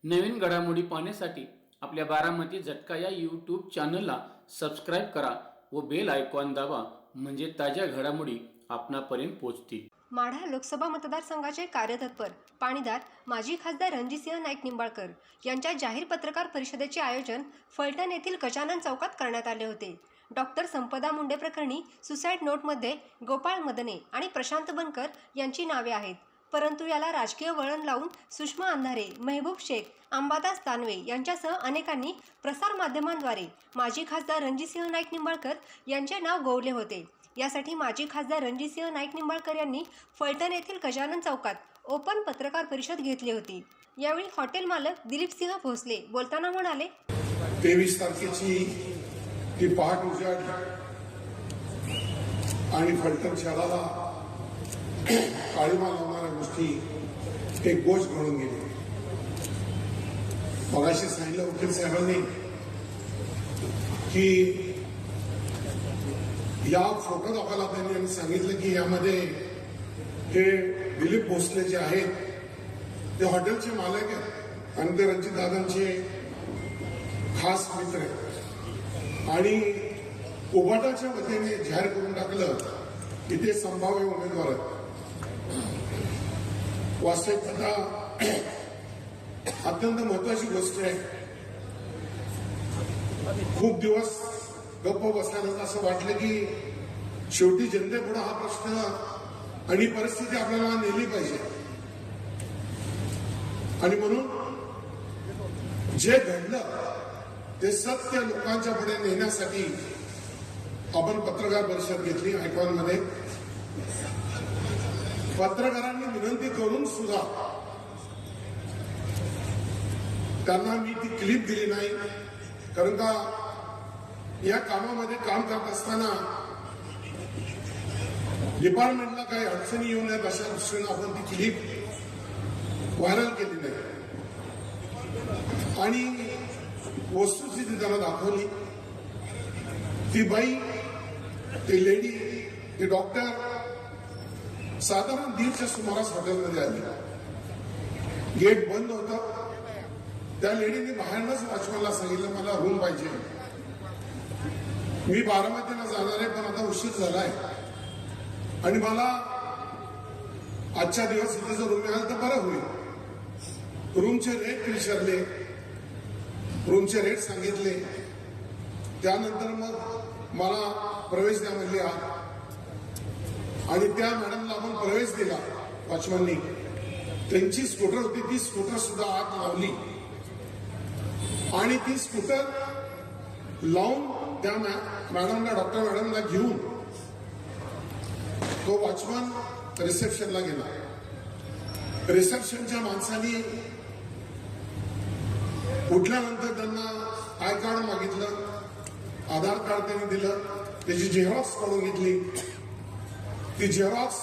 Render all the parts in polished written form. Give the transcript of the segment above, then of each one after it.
नवीन घडामोडी पाहण्यासाठी आपल्या बारामती झटका या यूट्यूब चॅनलला सबस्क्राईब करा व बेल आयकॉन दाबा, म्हणजे ताज्या घडामोडी आपणापर्यंत पोहोचतील. माढा लोकसभा मतदारसंघाचे कार्यतत्पर पाणीदार माजी खासदार रणजितसिंह नाईक निंबाळकर यांच्या जाहीर पत्रकार परिषदेचे आयोजन फलटण येथील गजानन चौकात करण्यात आले होते. डॉक्टर संपदा मुंडे प्रकरणी सुसाईड नोटमध्ये गोपाळ मदने आणि प्रशांत बनकर यांची नावे आहेत, परंतु याला राजकीय वळण लावून सुषमा अंधारे, मेहबूब शेख, अंबादास दानवे यांच्यासह अनेकांनी प्रसारमाध्यमांद्वारे माजी खासदार रणजितसिंह नाईक निंबाळकर यांचे नाव गोवले होते. यासाठी माजी खासदार रणजितसिंह नाईक निंबाळकर यांनी फलटण येथील गजानन चौकात ओपन पत्रकार परिषद घेतली होती. यावेळी हॉटेल मालक दिलीपसिंह भोसले बोलताना म्हणाले, 23 तारखेची ती पहाट उजाडली आणि फलटण शहराला काळीमा लावणाऱ्या गोष्टी एक गोष्ट घडून गेली. मगाशी सांगितलं वकील साहेबांनी की या फोटो दाखवायला त्यांनी सांगितलं की यामध्ये हे दिलीप भोसले जे आहेत ते हॉटेलचे मालक आहेत आणि ते रणजितदादांचे खास मित्र आहेत आणि उबाटाच्या वतीने जाहीर करून टाकलं की ते संभाव्य उमेदवार आहेत. वास्तविकता अत्यंत महत्वाची गोष्ट आहे. खूप दिवस गप्प बसल्यानंतर असं वाटलं की शेवटी जनतेपुढे हा प्रश्न आणि परिस्थिती आपल्याला नेली पाहिजे आणि म्हणून जे घडलं ते सत्य लोकांच्या पुढे नेण्यासाठी आपण पत्रकार परिषद घेतली. आयकॉनमध्ये पत्रकारांनी विनंती करून सुद्धा त्यांना मी ती क्लिप दिली नाही, कारण का या कामामध्ये काम करत असताना डिपार्टमेंटला काही अडचणी येऊ नयेत अशा दृष्टीनं आपण ती क्लिप व्हायरल केली नाही आणि वस्तुस्थिती त्यांना दाखवली. ती बाई, ती लेडी, ती डॉक्टर साधारण 1:30च्या सुमारास हॉटेलमध्ये आली. गेट बंद होतं. त्या लेडीने बाहेरनच वॉचमॅनला सांगितलं मला रूम पाहिजे, मी बारामतीला जाणार आहे पण आता उशीर झालाय आणि मला आजच्या दिवस इथे जर रूम मिळाल तर बरं होईल. रूमचे रेट विचारले, रूमचे रेट सांगितले. त्यानंतर मग मला प्रवेश द्या म्हणले आणि त्या मॅडमला आपण प्रवेश दिला. वॉचमॅननी त्यांची स्कूटर होती, ती स्कूटर सुद्धा आत लावली आणि ती स्कूटर लावून त्या मॅडमला, डॉक्टर मॅडमला घेऊन तो वॉचमन रिसेप्शनला गेला. रिसेप्शनच्या माणसांनी उठल्यानंतर त्यांना आय कार्ड मागितलं, आधार कार्ड त्यांनी दिलं, त्याची झेरॉक्स काढून घेतली. ती झेरॉक्स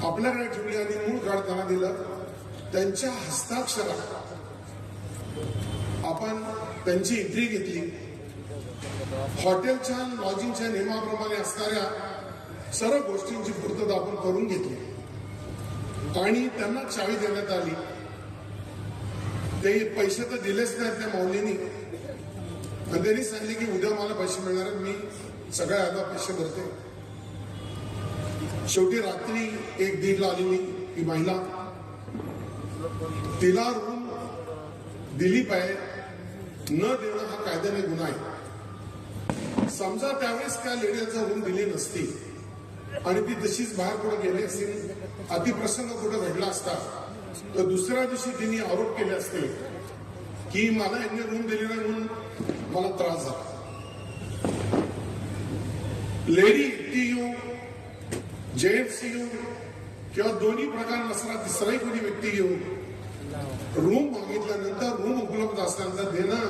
आपल्याकडे ठेवली आणि मूळ कार्ड त्यांना दिलं. त्यांच्या हस्ताक्षरात आपण त्यांची एंट्री घेतली. हॉटेलच्या लॉजिंगच्या नियमाप्रमाणे असणाऱ्या सर्व गोष्टींची पूर्तता आपण करून घेतली आणि त्यांना चावी देण्यात आली. ते पैसे तर दिलेच नाहीत त्या माऊलीनी आणि त्यांनी सांगितले की उद्या मला पैसे मिळणार आहेत, मी सगळ्या आधा पैसे भरते. शेवटी रात्री 1-1:30 आलेली ही महिला, तिला रूम दिली पाहिजे, न देणं हा कायद्याने गुन्हा आहे. समजा त्यावेळेस त्या लेडीचा रूम दिली नसती आणि ती तशीच बाहेर कुठे गेली असती, अतिप्रसंग कुठे घडला असता तर दुसऱ्या दिवशी तिने आरोप केले असते की मला यांनी रूम दिली नाही म्हणून मला त्रास झाला. लेडी एकटी येऊ, जेंट्स येऊ किंवा दोन्ही प्रकार नसला तिसराही कोणी व्यक्ती घेऊ, रूम मागितल्यानंतर रूम उपलब्ध असल्यानंतर देणं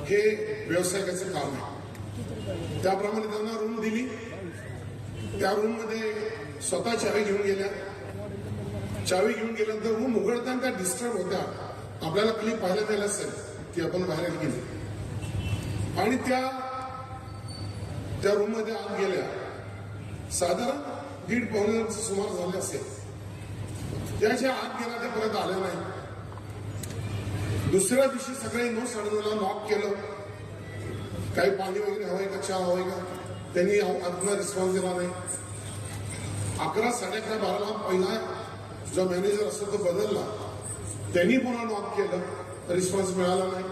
हे व्यावसायिकाचं काम आहे. त्याप्रमाणे त्यांना रूम दिली. त्या रूम मध्ये स्वतः चावी घेऊन गेल्या. चावी घेऊन गेल्यानंतर रूम उघडताना त्या डिस्टर्ब होत्या. आपल्याला क्लिप पाहायला मिळालं असेल की आपण बाहेर गेली आणि त्या रूम मध्ये आत गेल्या. साधारण 1:30-1:15 सुमार झाले असेल. त्याच्या आत गेला ते परत आले नाही. दुसऱ्या दिवशी सगळे 9:30 नॉक केलं, काही पाणी वगैरे हवंय का, चहा हवंय का, त्यांनी अजून रिस्पॉन्स दिला नाही. 11, 11:30, 12ला पहिला जो मॅनेजर असतो तो बदलला, त्यांनी पुन्हा नॉक केलं, रिस्पॉन्स मिळाला नाही.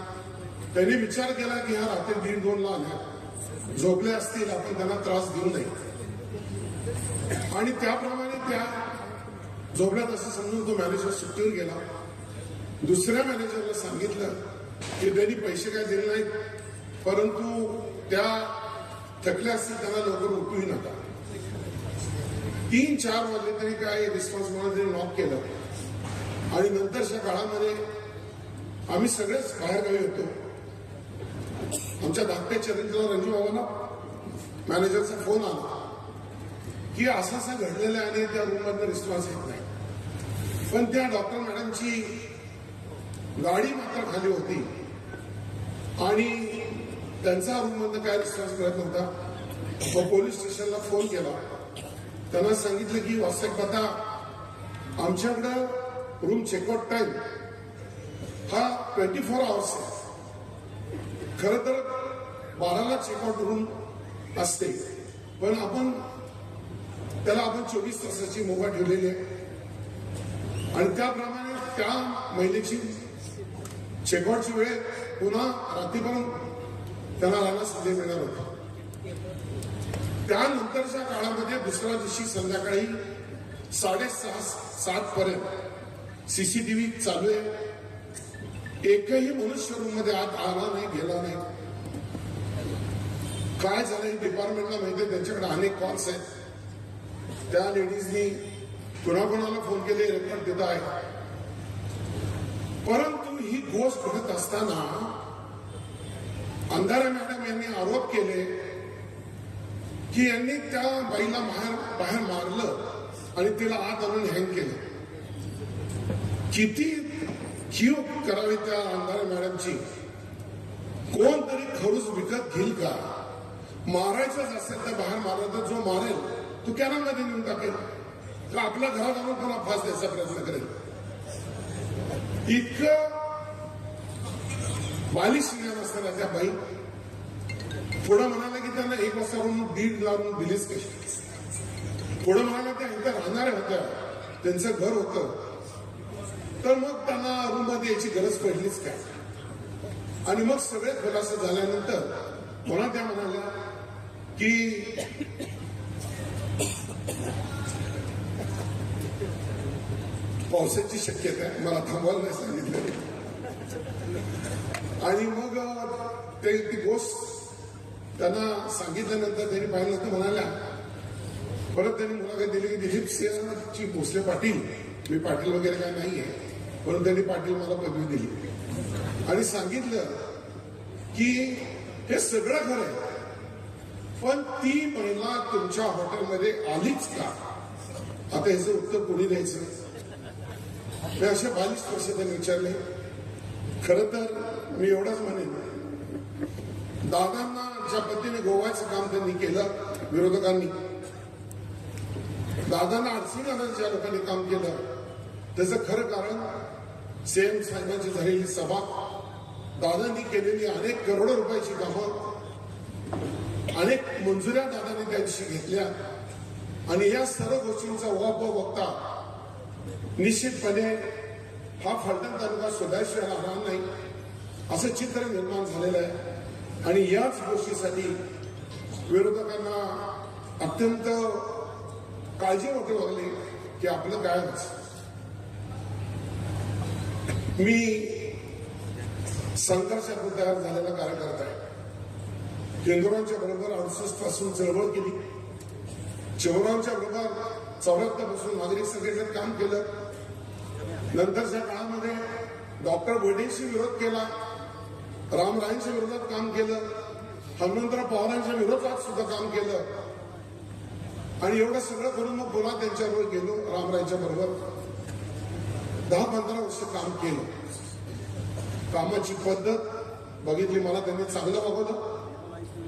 त्यांनी विचार केला की ह्या रात्री 1:30-2ला आल्या, झोपले असतील, आपण त्यांना त्रास देऊ नये. आणि त्याप्रमाणे त्या झोपल्यात असं समजून तो मॅनेजर सुट्टीवर गेला. दुसऱ्या मॅनेजरला सांगितलं की त्यांनी पैसे काय दिले नाहीत, परंतु त्या थकल्या असतील, त्यांना लवकर उठूही नका. 3-4 वाजले तरी काय रिस्पॉन्स म्हणून त्यांनी नॉक केलं. आणि नंतरच्या काळामध्ये आम्ही सगळेच बाहेर गावी होतो. आमच्या धाकट्या चरित्रला रणजी बाबांना मॅनेजरचा फोन आला की असं घडलेलं आहे आणि त्या रूममधनं रिस्पॉन्स येत नाही. पण त्या डॉक्टर मॅडमची गाडी मात्र खाली होती आणि त्यांचा रूममधनं काय रिस्पॉन्स मिळत नव्हता. मग पोलीस स्टेशनला फोन केला. त्यांना सांगितलं की वास्तविक आता आमच्याकडं रूम चेकआउट टाइम हा 24 आवर्स आहे. खरं तर 12ला चेकआउट रूम असते, पण आपण 24 तासाची मुभा ठेवलेली आहे. आणि त्याप्रमाणे त्या महिलेची चेकआउटची वेळ पुन्हा रात्रीपर्यंत त्यांना राहण्यास संधी मिळणार होती. त्यानंतरच्या काळामध्ये दुसऱ्या दिवशी संध्याकाळी 6:30-7 पर्यंत सीसीटीव्ही चालू आहे. एकही मनुष्य रूम मध्ये आत आला नाही, गेला नाही. काय झालं हे डिपार्टमेंटला माहिती, त्यांच्याकडे अनेक कॉल्स आहेत. त्या लेडीजनी कोणाकोणाला फोन केले, रेकॉर्ड देत आहे. परंतु ही गोष्ट घडत असताना अंधारे मॅडम यांनी आरोप केले की यांनी त्या बाईला बाहेर मारलं आणि तिला आत आणून हँग केलं. किती कीव करावी त्या अंधारे मॅडमची. कोणतरी खडूस विकत घेईल का? मारायचंच असेल तर बाहेर मारलं तर जो मारेल तो कॅनलमध्ये नेऊन टाकेल का आपल्या घरात आणून पुन्हा फास द्यायचा प्रयत्न करेल. इतकं बालिश ज्ञान असताना त्या बाई पुढं म्हणाल्या की त्यांना 1 वाजता रूम 1.5 लावून दिलीच कशी. पुढं म्हणाल्या त्या इथं राहणाऱ्या होत्या, त्यांचं घर होतं, तर मग त्यांना रूम मध्ये यायची गरज पडलीच काय. आणि मग सगळे खुलासा झाल्यानंतर पुन्हा त्या म्हणाल्या की पावसाची शक्यता आहे, मला थांबवायला नाही सांगितलं. आणि मग ती गोष्ट त्यांना सांगितल्यानंतर त्यांनी पाहिलं तर म्हणाल्या, परत त्यांनी मुलाखत दिली की दिलीप सिंहची भोसले पाटील, मी पाटील वगैरे काय नाहीये, म्हणून त्यांनी पाटील मला पदवी दिली आणि सांगितलं की हे सगळं खरं आहे, पण ती महिला तुमच्या हॉटेलमध्ये आलीच का? आता याचं उत्तर कोणी द्यायचं? मी असे 42 वर्ष त्यांनी विचारले. खरं तर मी एवढंच म्हणेन, दादांना ज्या पद्धतीने गोवायचं काम त्यांनी केलं, विरोधकांनी दादांना अडचणी आणत ज्या लोकांनी काम केलं, त्याचं खरं कारण सीएम साहेबांची झालेली सभा, दादांनी केलेली अनेक करोडो रुपयाची कामं, अनेक मंजुऱ्या दादांनी त्या दिवशी घेतल्या. आणि या सर्व गोष्टींचा उहापोह बघता निश्चितपणे हा फलटण तालुका सुधारशिवाय राहणार नाही असं चित्र निर्माण झालेलं आहे. आणि याच गोष्टीसाठी विरोधकांना अत्यंत काळजी वाटू लागली की आपलं काय व्हायचं. मी संघर्षातून तयार झालेला कार्यकर्ता आहे. केंद्रांच्या बरोबर 68 पासून चळवळ केली, चौरांच्या बरोबर 74 पासून नागरिक संघटनेत काम केलं. नंतरच्या काळामध्ये डॉक्टर बोडेंशी विरोध केला, रामरायांच्या विरोधात काम केलं, हनुमंतराव पवारांच्या विरोधात सुद्धा काम केलं. आणि एवढं सगळं करून मग पुन्हा त्यांच्याबरोबर गेलो, रामरायांच्या बरोबर 10-15 वर्ष काम केलं. कामाची पद्धत बघितली, मला त्यांनी चांगलं बघवलं.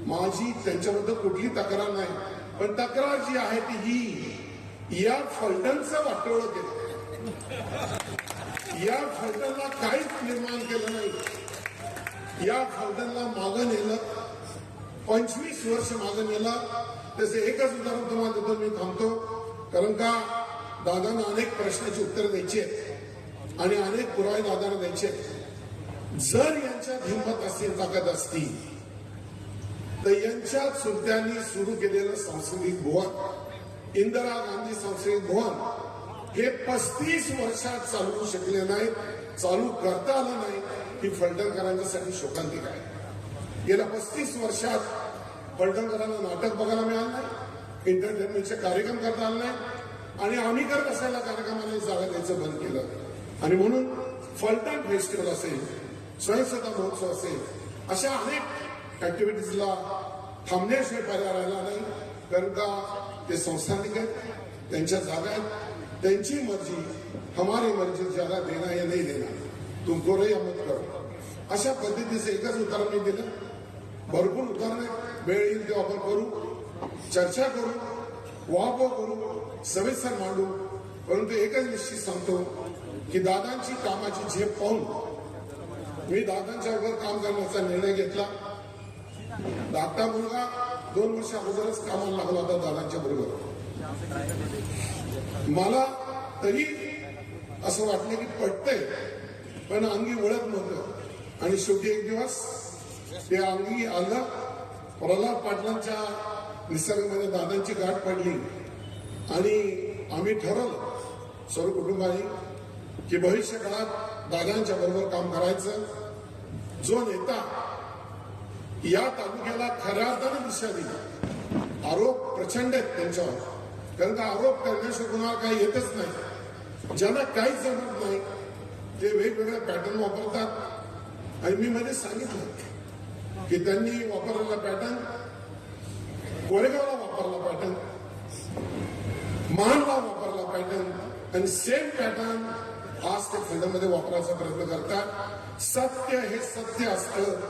माझी त्यांच्याबद्दल कुठली तक्रार नाही, पण तक्रार जी आहे ती ही या फलटणचं वाटोळं केलं, या फलटणला काहीच निर्माण केलं नाही. या फलटणला मागं नेलं, 25 वर्ष मागं नेलं. त्याचे एकच उदाहरण तुम्हाला देतो, मी थांबतो. कारण का दादांना अनेक प्रश्नाची उत्तर द्यायची आहेत आणि अनेक पुरावे दादांना द्यायचे आहेत. जर यांच्यात हिंमत असतील, ताकद असती, तर यांच्या चुलत्यांनी सुरू केलेलं सांस्कृतिक भवन, इंदिरा गांधी सांस्कृतिक भवन, हे 35 वर्षात चालवू शकले नाहीत, चालू करता आलं नाही. ही फलटणकरांच्यासाठी शोकांतिक आहे. गेल्या 35 वर्षात फलटणकरांना नाटक बघायला मिळालं नाही, एंटरटेनमेंटचे कार्यक्रम करता आले नाही आणि आम्ही करत असलेल्या कार्यक्रमाला जागा द्यायचं बंद केलं. आणि म्हणून फलटण फेस्टिवल असेल, स्वयंसत्ता महोत्सव असेल, अशा अनेक ऍक्टिव्हिटीजला थांबण्याशिवाय पर्याय राहिला नाही. कारण का ते संस्थानिक आहेत, त्यांच्या जागा आहेत, त्यांची मर्जी, हमारी मर्जी, जागा देना या नाही देना, तुमको रे मत करो. अशा पद्धतीचं एकच उदाहरण मी दिलं. भरपूर उदाहरण वेळ येईल तेव्हा आपण करू, चर्चा करू, वापो करू, सविस्तर मांडू. परंतु एकच निश्चित सांगतो की दादांची कामाची झेप पाहून मी दादांच्या वर काम करण्याचा निर्णय घेतला. धाकटा मुलगा 2 वर्ष अगोदरच कामाला लागला होता दादांच्या बरोबर. मला तरी असं वाटलं की पटतंय, पण अंगी वळत नव्हतं. आणि शेवटी एक दिवस ते अंगी आलं. प्रल्हाद पाटलांच्या निसर्गामध्ये दादांची गाठ पडली आणि आम्ही ठरवलं सर्व कुटुंबाने की भविष्य काळात दादांच्या बरोबर काम करायचं. जो नेता या तालुक्याला खऱ्या अर्थाने दिशा दिली. आरोप प्रचंड आहेत त्यांच्यावर, कारण का आरोप करण्याशिवाय कुणाला काही येतच नाही. ज्यांना काहीच जमत नाही ते वेगवेगळे पॅटर्न वापरतात. आणि मी मध्ये सांगितलं की त्यांनी वापरलेला पॅटर्न, कोरेगावला वापरला पॅटर्न, मानला वापरला पॅटर्न, आणि सेम पॅटर्न आज ते खंडामध्ये वापरायचा प्रयत्न करतात. सत्य हे सत्य असतं,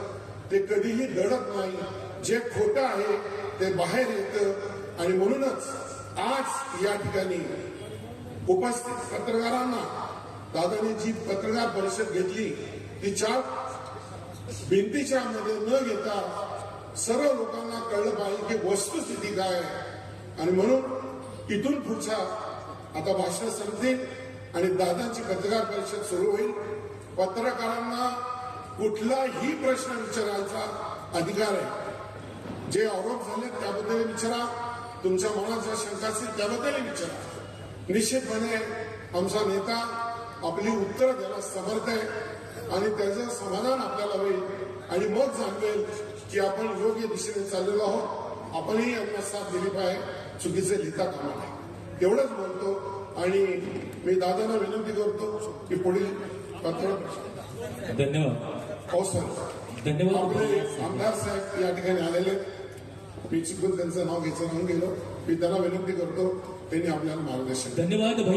ते कधीही दडत नाही. जे खोटं आहे ते बाहेर येतं. आणि म्हणूनच आज या ठिकाणी उपस्थित पत्रकारांना दादाने जी पत्रकार परिषद घेतली, ती 4 भिंतीच्या मध्ये न घेता सर्व लोकांना कळलं पाहिजे की वस्तुस्थिती काय आहे. आणि म्हणून इथून पुढच्या आता भाषण संपतील आणि दादांची पत्रकार परिषद सुरू होईल. पत्रकारांना कुठलाही प्रश्न विचारायचा अधिकार आहे. जे आरोप झाले त्याबद्दल विचारा, तुमच्या मनात ज्या शंका असतील त्याबद्दल विचारा. निश्चितपणे आमचा नेता आपली उत्तरं द्यायला समर्थ आहे आणि त्याचं समाधान आपल्याला होईल. आणि मग जाणवेल की आपण योग्य दिशेने चाललेलो आहोत. आपणही यांना साथ दिली पाहिजे, चुकीचे लिहिता कामा नये. एवढंच बोलतो आणि मी दादांना विनंती करतो की पुढील पत्र. धन्यवाद. हो सर, धन्यवाद. आपले आमदार साहेब या ठिकाणी आलेले. मी चुकून त्यांचं नाव घ्यायचं म्हणून गेलो. मी त्यांना विनंती करतो त्यांनी आपल्याला मार्गदर्शन. धन्यवाद भाई.